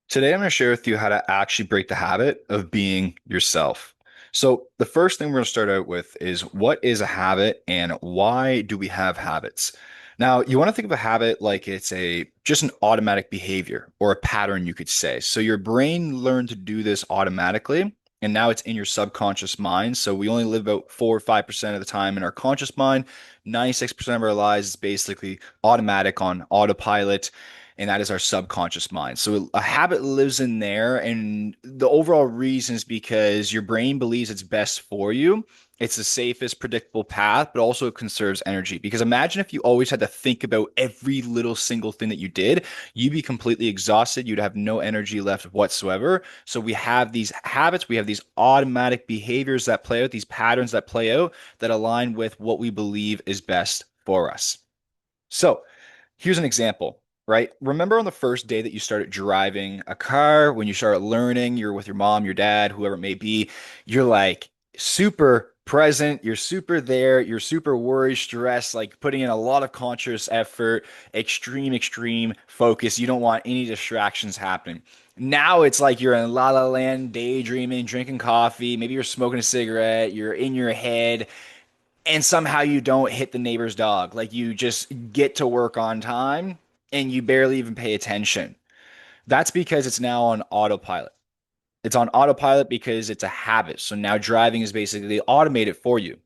Today, I'm going to share with you how to actually break the habit of being yourself. So, the first thing we're going to start out with is what is a habit and why do we have habits? Now, you want to think of a habit like it's a just an automatic behavior or a pattern, you could say. So, your brain learned to do this automatically, and now it's in your subconscious mind. So, we only live about 4 or 5% of the time in our conscious mind. 96% of our lives is basically automatic on autopilot, and that is our subconscious mind. So a habit lives in there, and the overall reason is because your brain believes it's best for you. It's the safest, predictable path, but also it conserves energy. Because imagine if you always had to think about every little single thing that you did, you'd be completely exhausted. You'd have no energy left whatsoever. So we have these habits, we have these automatic behaviors that play out, these patterns that play out that align with what we believe is best for us. So here's an example, right? Remember on the first day that you started driving a car, when you started learning, you're with your mom, your dad, whoever it may be, you're like super present, you're super there, you're super worried, stressed, like putting in a lot of conscious effort, extreme focus. You don't want any distractions happening. Now it's like you're in la la land, daydreaming, drinking coffee, maybe you're smoking a cigarette, you're in your head, and somehow you don't hit the neighbor's dog. Like you just get to work on time and you barely even pay attention. That's because it's now on autopilot. It's on autopilot because it's a habit. So now driving is basically automated for you.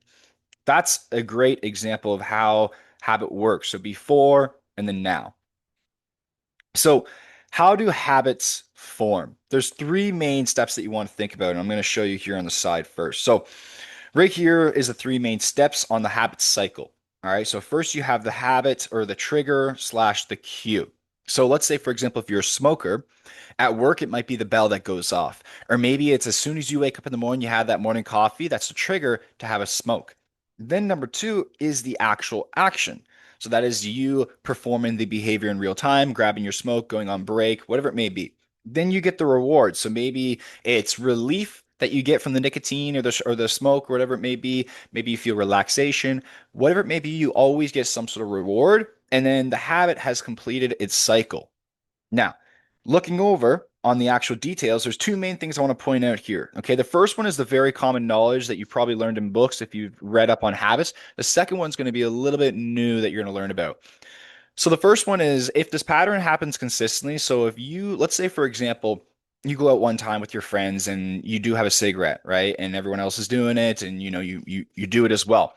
That's a great example of how habit works. So before and then now. So how do habits form? There's three main steps that you want to think about, and I'm going to show you here on the side first. So right here is the three main steps on the habit cycle. All right. So first you have the habit or the trigger slash the cue. So let's say, for example, if you're a smoker, at work, it might be the bell that goes off. Or maybe it's as soon as you wake up in the morning, you have that morning coffee. That's the trigger to have a smoke. Then number two is the actual action. So that is you performing the behavior in real time, grabbing your smoke, going on break, whatever it may be. Then you get the reward. So maybe it's relief that you get from the nicotine or the smoke or whatever it may be. Maybe you feel relaxation, whatever it may be. You always get some sort of reward, and then the habit has completed its cycle. Now, looking over on the actual details, there's two main things I want to point out here. Okay, the first one is the very common knowledge that you've probably learned in books if you've read up on habits. The second one's going to be a little bit new that you're going to learn about. So the first one is if this pattern happens consistently. So if you, let's say, for example, you go out one time with your friends and you do have a cigarette, right? And everyone else is doing it, and you do it as well.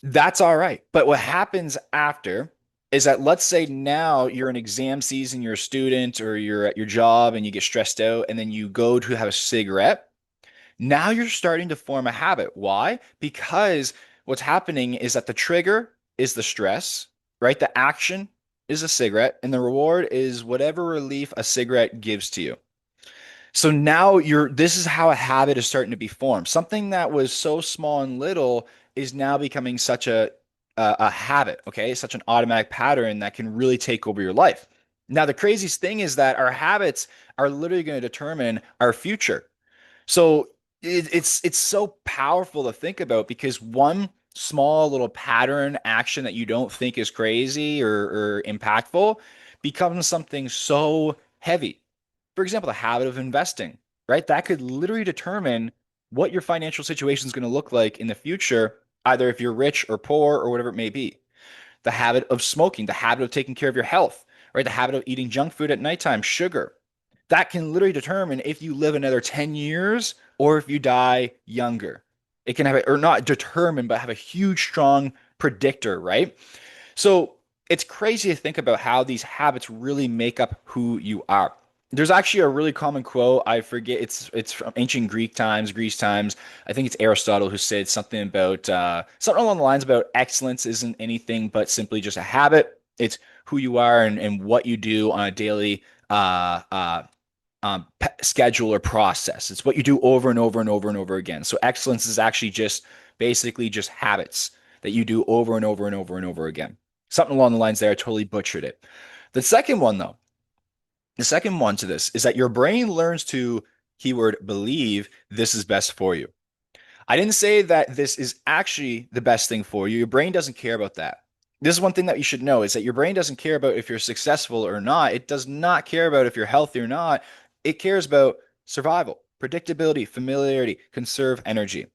That's all right. But what happens after is that let's say now you're in exam season, you're a student or you're at your job and you get stressed out and then you go to have a cigarette. Now you're starting to form a habit. Why? Because what's happening is that the trigger is the stress, right? The action is a cigarette and the reward is whatever relief a cigarette gives to you. So now this is how a habit is starting to be formed. Something that was so small and little is now becoming such a habit, okay? Such an automatic pattern that can really take over your life. Now, the craziest thing is that our habits are literally going to determine our future. So it's so powerful to think about because one small little pattern action that you don't think is crazy or impactful becomes something so heavy. For example, the habit of investing, right? That could literally determine what your financial situation is going to look like in the future, either if you're rich or poor or whatever it may be. The habit of smoking, the habit of taking care of your health, right? The habit of eating junk food at nighttime, sugar. That can literally determine if you live another 10 years or if you die younger. It can have, or not determine, but have a huge, strong predictor, right? So it's crazy to think about how these habits really make up who you are. There's actually a really common quote. I forget. It's from ancient Greek times, Greece times. I think it's Aristotle who said something about something along the lines about excellence isn't anything but simply just a habit. It's who you are and what you do on a daily schedule or process. It's what you do over and over and over and over again. So excellence is actually just basically just habits that you do over and over and over and over again. Something along the lines there. I totally butchered it. The second one, though, the second one to this is that your brain learns to keyword believe this is best for you. I didn't say that this is actually the best thing for you. Your brain doesn't care about that. This is one thing that you should know is that your brain doesn't care about if you're successful or not. It does not care about if you're healthy or not. It cares about survival, predictability, familiarity, conserve energy.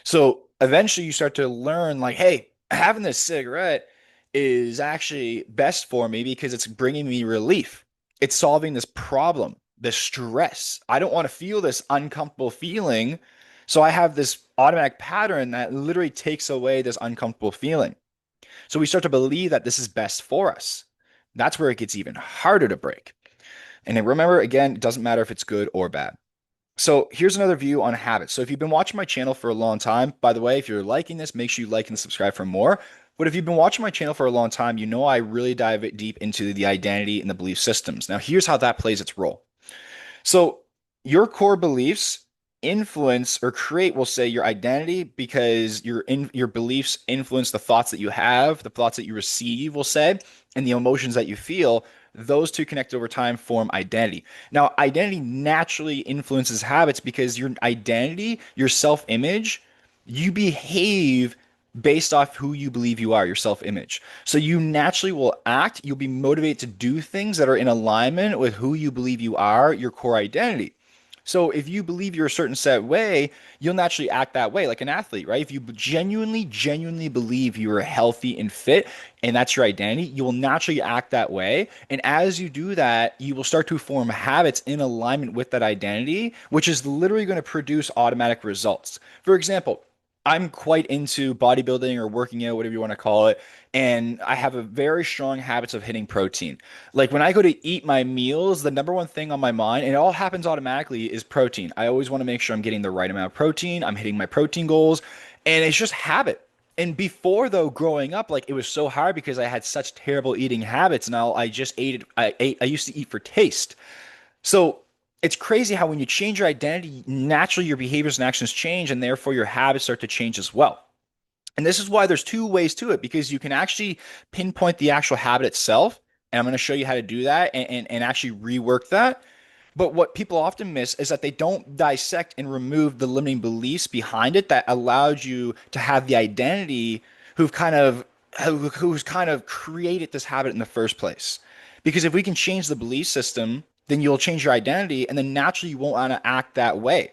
So eventually you start to learn like, hey, having this cigarette is actually best for me because it's bringing me relief. It's solving this problem, this stress. I don't want to feel this uncomfortable feeling. So I have this automatic pattern that literally takes away this uncomfortable feeling. So we start to believe that this is best for us. That's where it gets even harder to break. And then remember, again, it doesn't matter if it's good or bad. So here's another view on habits. So if you've been watching my channel for a long time, by the way, if you're liking this, make sure you like and subscribe for more. But if you've been watching my channel for a long time, you know I really dive it deep into the identity and the belief systems. Now, here's how that plays its role. So your core beliefs influence or create, we'll say, your identity because your beliefs influence the thoughts that you have, the thoughts that you receive, we'll say, and the emotions that you feel. Those two connect over time form identity. Now, identity naturally influences habits because your identity, your self-image, you behave based off who you believe you are, your self-image. So you naturally will act, you'll be motivated to do things that are in alignment with who you believe you are, your core identity. So if you believe you're a certain set way, you'll naturally act that way, like an athlete, right? If you genuinely believe you are healthy and fit, and that's your identity, you will naturally act that way. And as you do that, you will start to form habits in alignment with that identity, which is literally going to produce automatic results. For example, I'm quite into bodybuilding or working out, whatever you want to call it. And I have a very strong habits of hitting protein. Like when I go to eat my meals, the number one thing on my mind, and it all happens automatically, is protein. I always want to make sure I'm getting the right amount of protein. I'm hitting my protein goals. And it's just habit. And before though, growing up, like it was so hard because I had such terrible eating habits. Now I just ate it. I used to eat for taste. So it's crazy how when you change your identity, naturally your behaviors and actions change, and therefore your habits start to change as well. And this is why there's two ways to it because you can actually pinpoint the actual habit itself. And I'm going to show you how to do that and actually rework that. But what people often miss is that they don't dissect and remove the limiting beliefs behind it that allowed you to have the identity who've kind of who's kind of created this habit in the first place. Because if we can change the belief system, then you'll change your identity and then naturally you won't want to act that way.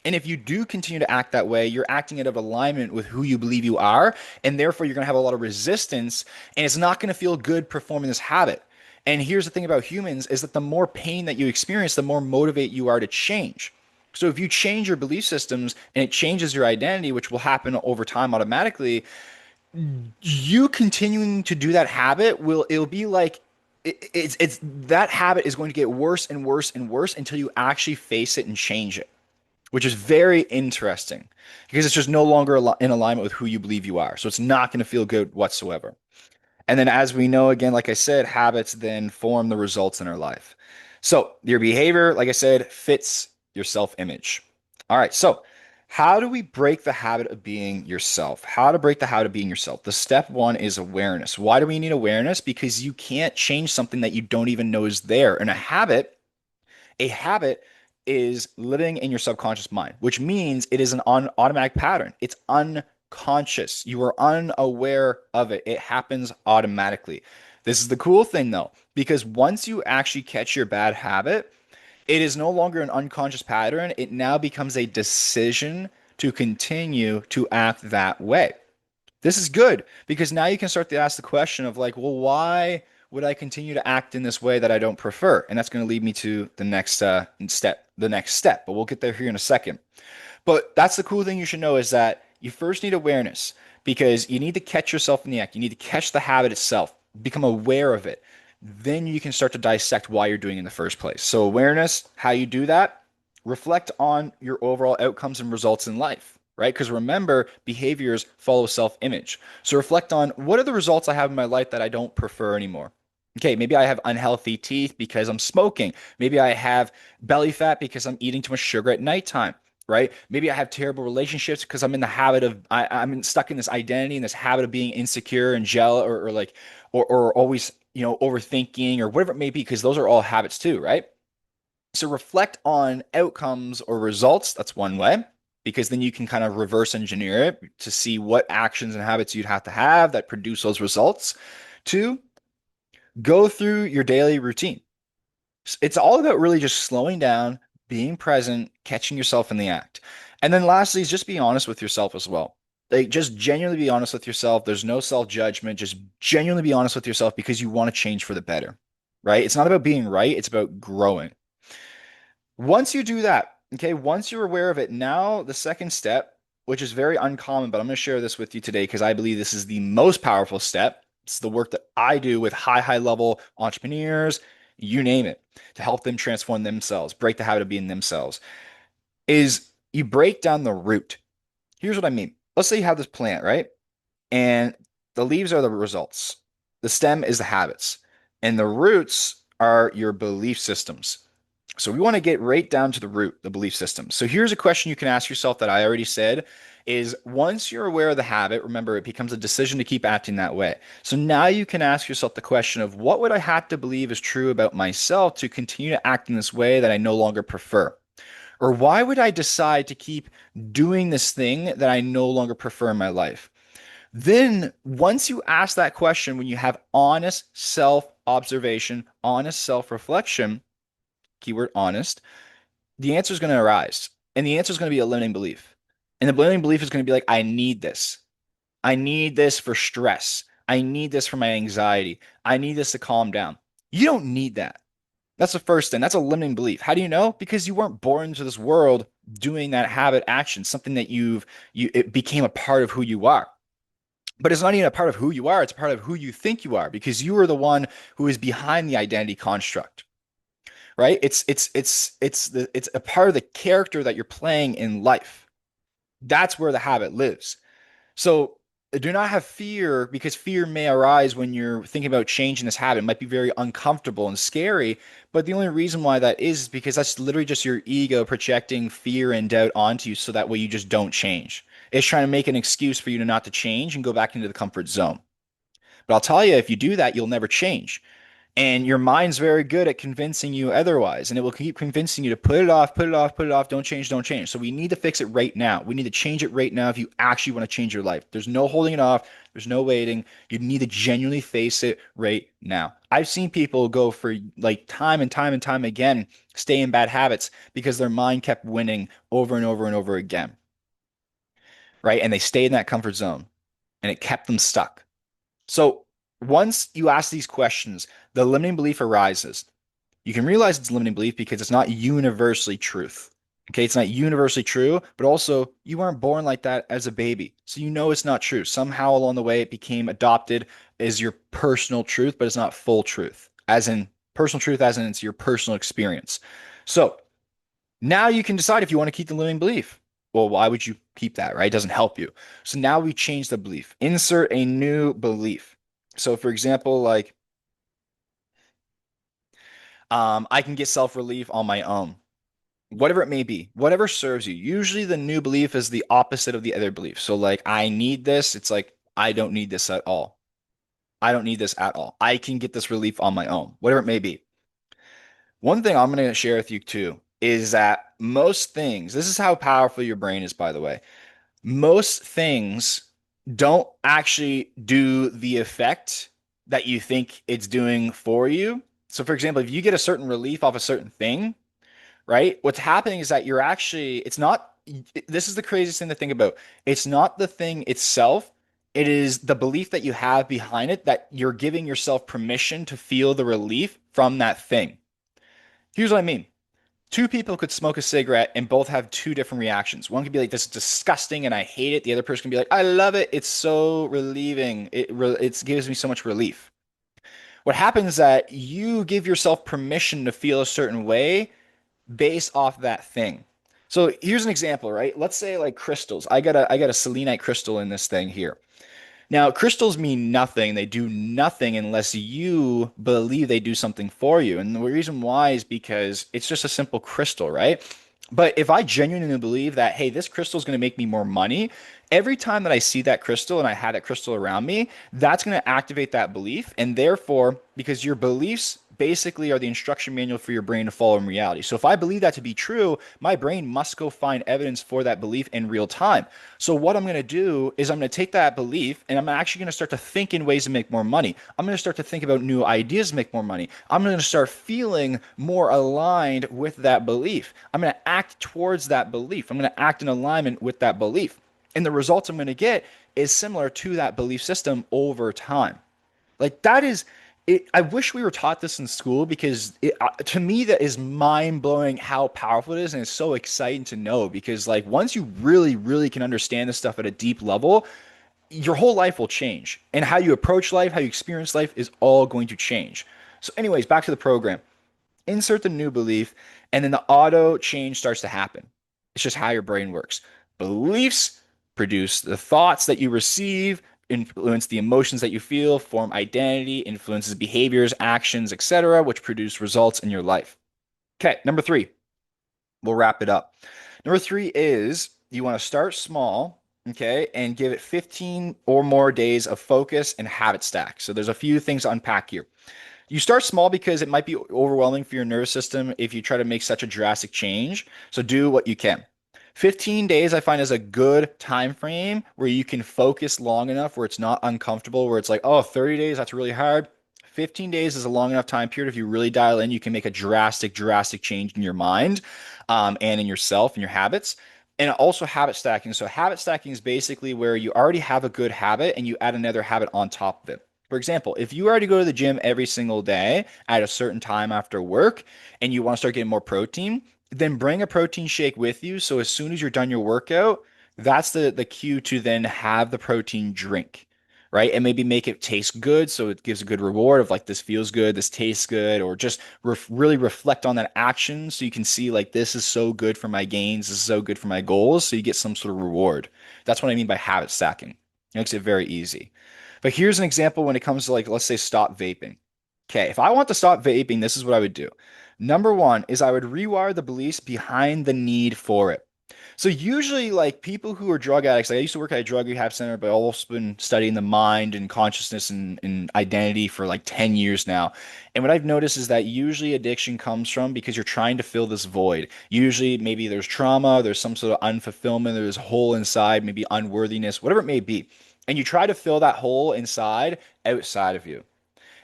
And if you do continue to act that way, you're acting out of alignment with who you believe you are. And therefore, you're going to have a lot of resistance and it's not going to feel good performing this habit. And here's the thing about humans is that the more pain that you experience, the more motivate you are to change. So if you change your belief systems and it changes your identity, which will happen over time automatically, you continuing to do that habit it'll be like it's that habit is going to get worse and worse and worse until you actually face it and change it, which is very interesting because it's just no longer in alignment with who you believe you are. So it's not going to feel good whatsoever. And then, as we know, again, like I said, habits then form the results in our life. So your behavior, like I said, fits your self image. All right. So, how do we break the habit of being yourself? How to break the habit of being yourself? The step one is awareness. Why do we need awareness? Because you can't change something that you don't even know is there. And a habit is living in your subconscious mind, which means it is an automatic pattern. It's unconscious. You are unaware of it. It happens automatically. This is the cool thing though, because once you actually catch your bad habit, it is no longer an unconscious pattern. It now becomes a decision to continue to act that way. This is good because now you can start to ask the question of like, well, why would I continue to act in this way that I don't prefer? And that's going to lead me to the next step. But we'll get there here in a second. But that's the cool thing you should know is that you first need awareness because you need to catch yourself in the act. You need to catch the habit itself, become aware of it. Then you can start to dissect why you're doing it in the first place. So awareness, how you do that, reflect on your overall outcomes and results in life, right? Because remember, behaviors follow self-image. So reflect on what are the results I have in my life that I don't prefer anymore. Okay, maybe I have unhealthy teeth because I'm smoking. Maybe I have belly fat because I'm eating too much sugar at nighttime, right? Maybe I have terrible relationships because I'm in the habit of I'm stuck in this identity and this habit of being insecure and jealous or like or always overthinking or whatever it may be because those are all habits too, right? So reflect on outcomes or results. That's one way. because then you can kind of reverse engineer it to see what actions and habits you'd have to have that produce those results. Two, go through your daily routine. It's all about really just slowing down, being present, catching yourself in the act. And then lastly is just be honest with yourself as well. Like just genuinely be honest with yourself. There's no self-judgment. Just genuinely be honest with yourself because you want to change for the better, right? It's not about being right, it's about growing. Once you do that, okay, once you're aware of it, now the second step, which is very uncommon, but I'm going to share this with you today because I believe this is the most powerful step. It's the work that I do with high level entrepreneurs, you name it, to help them transform themselves, break the habit of being themselves, is you break down the root. Here's what I mean. Let's say you have this plant, right? And the leaves are the results. The stem is the habits, and the roots are your belief systems. So we want to get right down to the root, the belief system. So here's a question you can ask yourself that I already said is once you're aware of the habit, remember it becomes a decision to keep acting that way. So now you can ask yourself the question of what would I have to believe is true about myself to continue to act in this way that I no longer prefer? Or why would I decide to keep doing this thing that I no longer prefer in my life? Then, once you ask that question, when you have honest self observation, honest self reflection, keyword honest, the answer is going to arise. And the answer is going to be a limiting belief. And the limiting belief is going to be like, I need this. I need this for stress. I need this for my anxiety. I need this to calm down. You don't need that. That's the first thing. That's a limiting belief. How do you know? Because you weren't born into this world doing that habit action, something that it became a part of who you are. But it's not even a part of who you are, it's a part of who you think you are because you are the one who is behind the identity construct, right? It's a part of the character that you're playing in life. That's where the habit lives. So do not have fear because fear may arise when you're thinking about changing this habit. It might be very uncomfortable and scary, but the only reason why that is because that's literally just your ego projecting fear and doubt onto you so that way you just don't change. It's trying to make an excuse for you to not to change and go back into the comfort zone. But I'll tell you, if you do that, you'll never change. And your mind's very good at convincing you otherwise. And it will keep convincing you to put it off, put it off, put it off, don't change, don't change. So we need to fix it right now. We need to change it right now if you actually want to change your life. There's no holding it off, there's no waiting. You need to genuinely face it right now. I've seen people go for like time and time and time again, stay in bad habits because their mind kept winning over and over and over again, right? And they stayed in that comfort zone and it kept them stuck. So once you ask these questions, the limiting belief arises. You can realize it's a limiting belief because it's not universally truth. Okay, it's not universally true, but also you weren't born like that as a baby. So you know it's not true. Somehow along the way it became adopted as your personal truth, but it's not full truth. As in personal truth, as in it's your personal experience. So now you can decide if you want to keep the limiting belief. Well, why would you keep that, right? It doesn't help you. So now we change the belief. Insert a new belief. So for example, like I can get self-relief on my own. Whatever it may be, whatever serves you. Usually the new belief is the opposite of the other belief. So like I need this, it's like I don't need this at all. I don't need this at all. I can get this relief on my own, whatever it may be. One thing I'm going to share with you too is that most things, this is how powerful your brain is, by the way. Most things don't actually do the effect that you think it's doing for you. So, for example, if you get a certain relief off a certain thing, right? What's happening is that you're actually, it's not, this is the craziest thing to think about. It's not the thing itself. It is the belief that you have behind it that you're giving yourself permission to feel the relief from that thing. Here's what I mean. Two people could smoke a cigarette and both have two different reactions. One could be like, "This is disgusting and I hate it." The other person can be like, "I love it. It's so relieving. It gives me so much relief." What happens is that you give yourself permission to feel a certain way based off that thing. So here's an example, right? Let's say like crystals. I got a selenite crystal in this thing here. Now, crystals mean nothing. They do nothing unless you believe they do something for you. And the reason why is because it's just a simple crystal, right? But if I genuinely believe that, hey, this crystal is going to make me more money, every time that I see that crystal and I have that crystal around me, that's going to activate that belief. And therefore, because your beliefs basically are the instruction manual for your brain to follow in reality. So if I believe that to be true, my brain must go find evidence for that belief in real time. So what I'm going to do is I'm going to take that belief and I'm actually going to start to think in ways to make more money. I'm going to start to think about new ideas to make more money. I'm going to start feeling more aligned with that belief. I'm going to act towards that belief. I'm going to act in alignment with that belief. And the results I'm going to get is similar to that belief system over time. Like that is it. I wish we were taught this in school because to me that is mind blowing how powerful it is, and it's so exciting to know because like once you really, really can understand this stuff at a deep level, your whole life will change, and how you approach life, how you experience life is all going to change. So, anyways, back to the program. Insert the new belief, and then the auto change starts to happen. It's just how your brain works. Beliefs produce the thoughts that you receive, influence the emotions that you feel, form identity, influences behaviors, actions, etc., which produce results in your life. Okay, number three, we'll wrap it up. Number three is you want to start small, okay, and give it 15 or more days of focus and habit stack. So there's a few things to unpack here. You start small because it might be overwhelming for your nervous system if you try to make such a drastic change. So do what you can. 15 days I find is a good time frame where you can focus long enough where it's not uncomfortable, where it's like, oh, 30 days, that's really hard. 15 days is a long enough time period. If you really dial in, you can make a drastic change in your mind and in yourself and your habits. And also habit stacking. So habit stacking is basically where you already have a good habit and you add another habit on top of it. For example, if you already go to the gym every single day at a certain time after work and you want to start getting more protein, then bring a protein shake with you. So as soon as you're done your workout, that's the cue to then have the protein drink, right? And maybe make it taste good. So it gives a good reward of like, this feels good, this tastes good, or just really reflect on that action. So you can see like, this is so good for my gains. This is so good for my goals. So you get some sort of reward. That's what I mean by habit stacking. It makes it very easy. But here's an example when it comes to like, let's say stop vaping. Okay, if I want to stop vaping, this is what I would do. Number one is I would rewire the beliefs behind the need for it. So usually like people who are drug addicts, like I used to work at a drug rehab center, but I've also been studying the mind and consciousness and identity for like 10 years now. And what I've noticed is that usually addiction comes from because you're trying to fill this void. Usually maybe there's trauma, there's some sort of unfulfillment, there's a hole inside, maybe unworthiness, whatever it may be. And you try to fill that hole inside outside of you.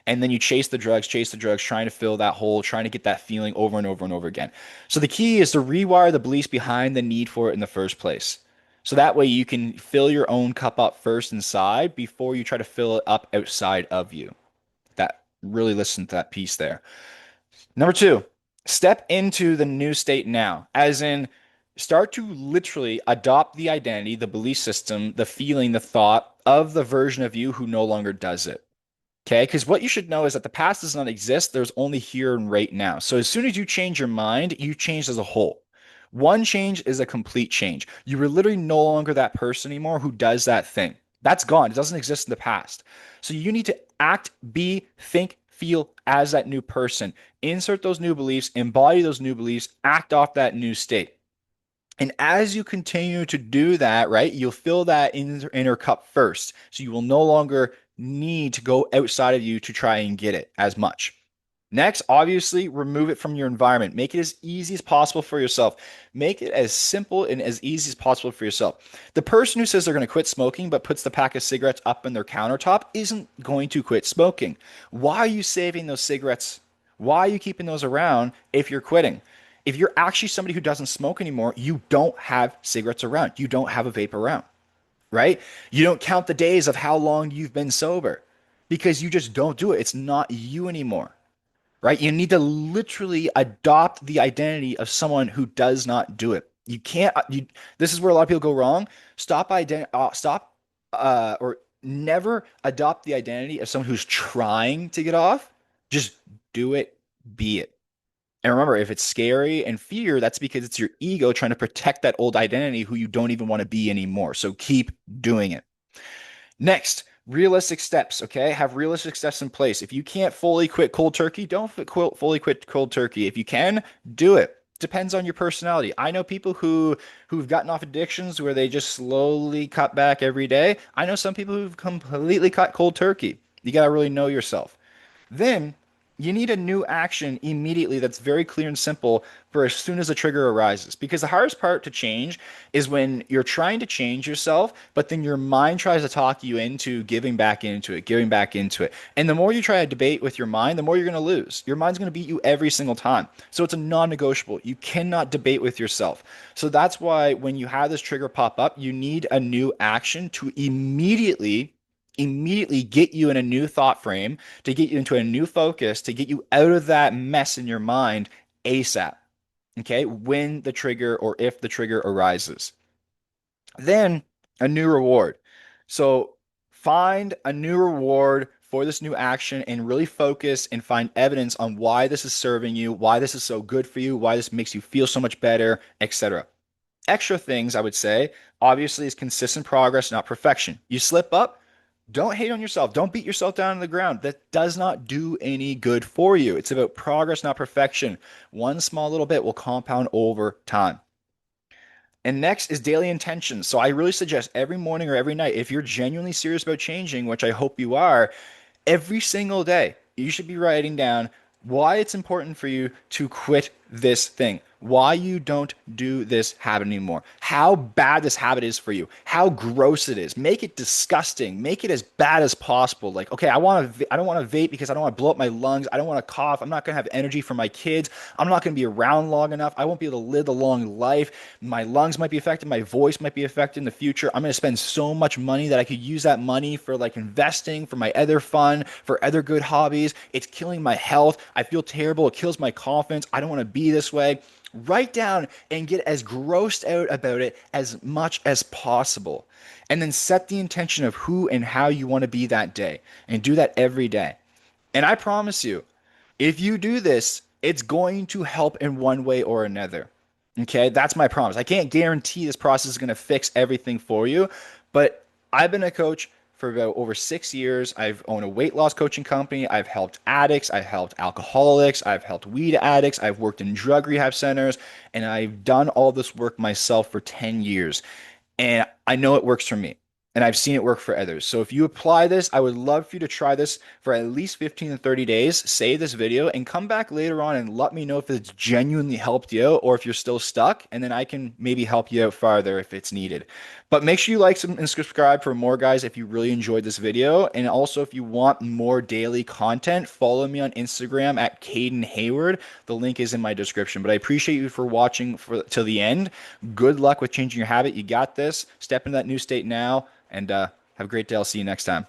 And then you chase the drugs, trying to fill that hole, trying to get that feeling over and over and over again. So the key is to rewire the beliefs behind the need for it in the first place. So that way you can fill your own cup up first inside before you try to fill it up outside of you. That really listen to that piece there. Number two, step into the new state now, as in start to literally adopt the identity, the belief system, the feeling, the thought of the version of you who no longer does it. Okay, because what you should know is that the past does not exist. There's only here and right now. So as soon as you change your mind, you change as a whole. One change is a complete change. You are literally no longer that person anymore who does that thing. That's gone. It doesn't exist in the past. So you need to act, be, think, feel as that new person. Insert those new beliefs, embody those new beliefs, act off that new state. And as you continue to do that, right, you'll fill that inner cup first. So you will no longer need to go outside of you to try and get it as much. Next, obviously, remove it from your environment. Make it as easy as possible for yourself. Make it as simple and as easy as possible for yourself. The person who says they're going to quit smoking but puts the pack of cigarettes up in their countertop isn't going to quit smoking. Why are you saving those cigarettes? Why are you keeping those around if you're quitting? If you're actually somebody who doesn't smoke anymore, you don't have cigarettes around. You don't have a vape around, right? You don't count the days of how long you've been sober because you just don't do it. It's not you anymore, right? You need to literally adopt the identity of someone who does not do it. You can't. This is where a lot of people go wrong. Or never adopt the identity of someone who's trying to get off. Just do it. Be it. And remember, if it's scary and fear, that's because it's your ego trying to protect that old identity who you don't even want to be anymore. So keep doing it. Next, realistic steps, okay? Have realistic steps in place. If you can't fully quit cold turkey, don't fully quit cold turkey. If you can, do it. Depends on your personality. I know people who've gotten off addictions where they just slowly cut back every day. I know some people who've completely cut cold turkey. You got to really know yourself. Then You need a new action immediately that's very clear and simple for as soon as the trigger arises. Because the hardest part to change is when you're trying to change yourself, but then your mind tries to talk you into giving back into it, giving back into it. And the more you try to debate with your mind, the more you're going to lose. Your mind's going to beat you every single time. So it's a non-negotiable. You cannot debate with yourself. So that's why when you have this trigger pop up, you need a new action to immediately get you in a new thought frame, to get you into a new focus, to get you out of that mess in your mind ASAP. Okay, when the trigger or if the trigger arises. Then a new reward. So find a new reward for this new action and really focus and find evidence on why this is serving you, why this is so good for you, why this makes you feel so much better, etc. Extra things I would say, obviously, is consistent progress, not perfection. You slip up, don't hate on yourself. Don't beat yourself down on the ground. That does not do any good for you. It's about progress, not perfection. One small little bit will compound over time. And next is daily intentions. So I really suggest every morning or every night, if you're genuinely serious about changing, which I hope you are, every single day, you should be writing down why it's important for you to quit this thing, why you don't do this habit anymore, how bad this habit is for you, how gross it is. Make it disgusting. Make it as bad as possible. Like, okay, I don't want to vape because I don't want to blow up my lungs. I don't want to cough. I'm not going to have energy for my kids. I'm not going to be around long enough. I won't be able to live a long life. My lungs might be affected. My voice might be affected in the future. I'm going to spend so much money that I could use that money for like investing, for my other fun, for other good hobbies. It's killing my health. I feel terrible. It kills my confidence. I don't want to be this way. Write down and get as grossed out about it as much as possible. And then set the intention of who and how you want to be that day. And do that every day. And I promise you, if you do this, it's going to help in one way or another. Okay, that's my promise. I can't guarantee this process is going to fix everything for you, but I've been a coach for about over 6 years. I've owned a weight loss coaching company. I've helped addicts. I've helped alcoholics. I've helped weed addicts. I've worked in drug rehab centers, and I've done all this work myself for 10 years. And I know it works for me. And I've seen it work for others. So if you apply this, I would love for you to try this for at least 15 to 30 days. Save this video and come back later on and let me know if it's genuinely helped you out or if you're still stuck. And then I can maybe help you out farther if it's needed. But make sure you like and subscribe for more, guys, if you really enjoyed this video. And also, if you want more daily content, follow me on Instagram at Caden Hayward. The link is in my description. But I appreciate you for watching till the end. Good luck with changing your habit. You got this. Step into that new state now. And have a great day. I'll see you next time.